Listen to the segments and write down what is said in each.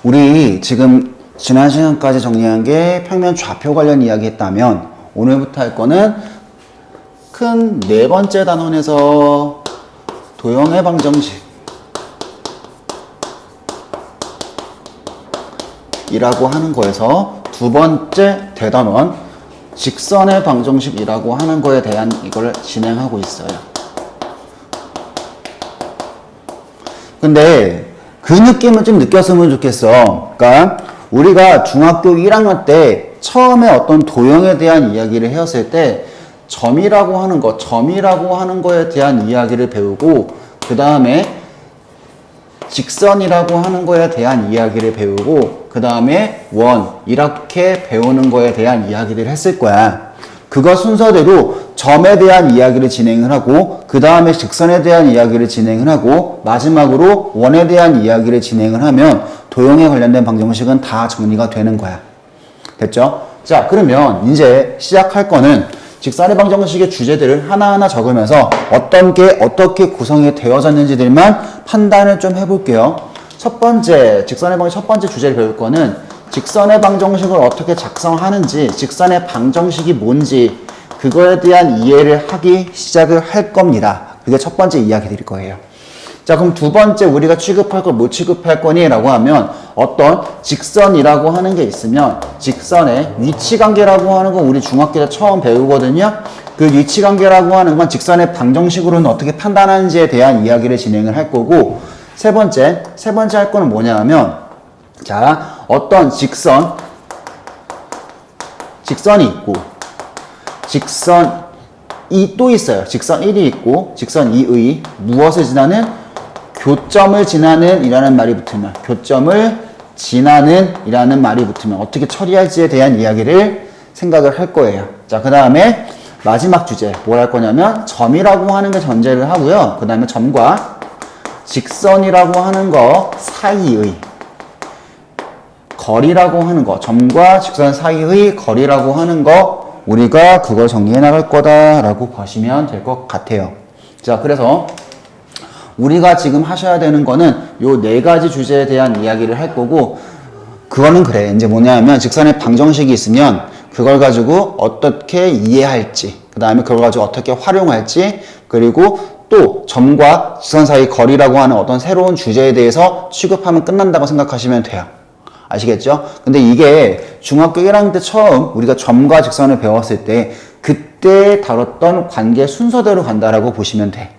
우리 지금 지난 시간까지 정리한 게 평면 좌표 관련 이야기 했다면 오늘부터 할 거는 큰 네 번째 단원에서 도형의 방정식 이라고 하는 거에서 두 번째 대단원 직선의 방정식이라고 하는 거에 대한 이걸 진행하고 있어요. 근데 그 느낌을 좀 느꼈으면 좋겠어. 그러니까 우리가 중학교 1학년 때 처음에 어떤 도형에 대한 이야기를 해왔을 때 점이라고 하는 거에 대한 이야기를 배우고 그 다음에 직선이라고 하는 거에 대한 이야기를 배우고 그 다음에 원 이렇게 배우는 거에 대한 이야기를 했을 거야. 그거 순서대로 점에 대한 이야기를 진행을 하고 그 다음에 직선에 대한 이야기를 진행을 하고 마지막으로 원에 대한 이야기를 진행을 하면 도형에 관련된 방정식은 다 정리가 되는 거야. 됐죠? 자, 그러면 이제 시작할 거는 직선의 방정식의 주제들을 하나하나 적으면서 어떤 게 어떻게 구성이 되어졌는지들만 판단을 좀 해볼게요. 첫 번째, 직선의 방정식 첫 번째 주제를 배울 거는 직선의 방정식을 어떻게 작성하는지, 직선의 방정식이 뭔지 그거에 대한 이해를 하기 시작을 할 겁니다. 그게 첫 번째 이야기 드릴 거예요. 자, 그럼 두 번째 우리가 취급할 걸 뭐 취급할 거니? 라고 하면 어떤 직선이라고 하는 게 있으면 직선의 위치관계라고 하는 건 우리 중학교 때 처음 배우거든요. 그 위치관계라고 하는 건 직선의 방정식으로는 어떻게 판단하는지에 대한 이야기를 진행을 할 거고 세 번째 할 거는 뭐냐 하면 자, 어떤 직선이 있고 직선이 또 있어요. 직선 1이 있고 직선 2의 무엇을 지나는? 교점을 지나는 이라는 말이 붙으면 교점을 지나는 이라는 말이 붙으면 어떻게 처리할지에 대한 이야기를 생각을 할 거예요. 자, 그 다음에 마지막 주제 뭘 할 거냐면 점이라고 하는 게 전제를 하고요. 그 다음에 점과 직선이라고 하는 거 사이의 거리라고 하는 거, 점과 직선 사이의 거리라고 하는 거 우리가 그걸 정리해 나갈 거다라고 보시면 될 것 같아요. 자, 그래서 우리가 지금 하셔야 되는 거는 요 네 가지 주제에 대한 이야기를 할 거고 그거는 그래. 이제 뭐냐면 직선의 방정식이 있으면 그걸 가지고 어떻게 이해할지 그 다음에 그걸 가지고 어떻게 활용할지 그리고 또 점과 직선 사이 거리라고 하는 어떤 새로운 주제에 대해서 취급하면 끝난다고 생각하시면 돼요. 아시겠죠? 근데 이게 중학교 1학년 때 처음 우리가 점과 직선을 배웠을 때 그때 다뤘던 관계 순서대로 간다라고 보시면 돼.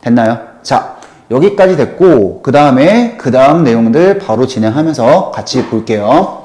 됐나요? 자, 여기까지 됐고 그 다음 내용들 바로 진행하면서 같이 볼게요.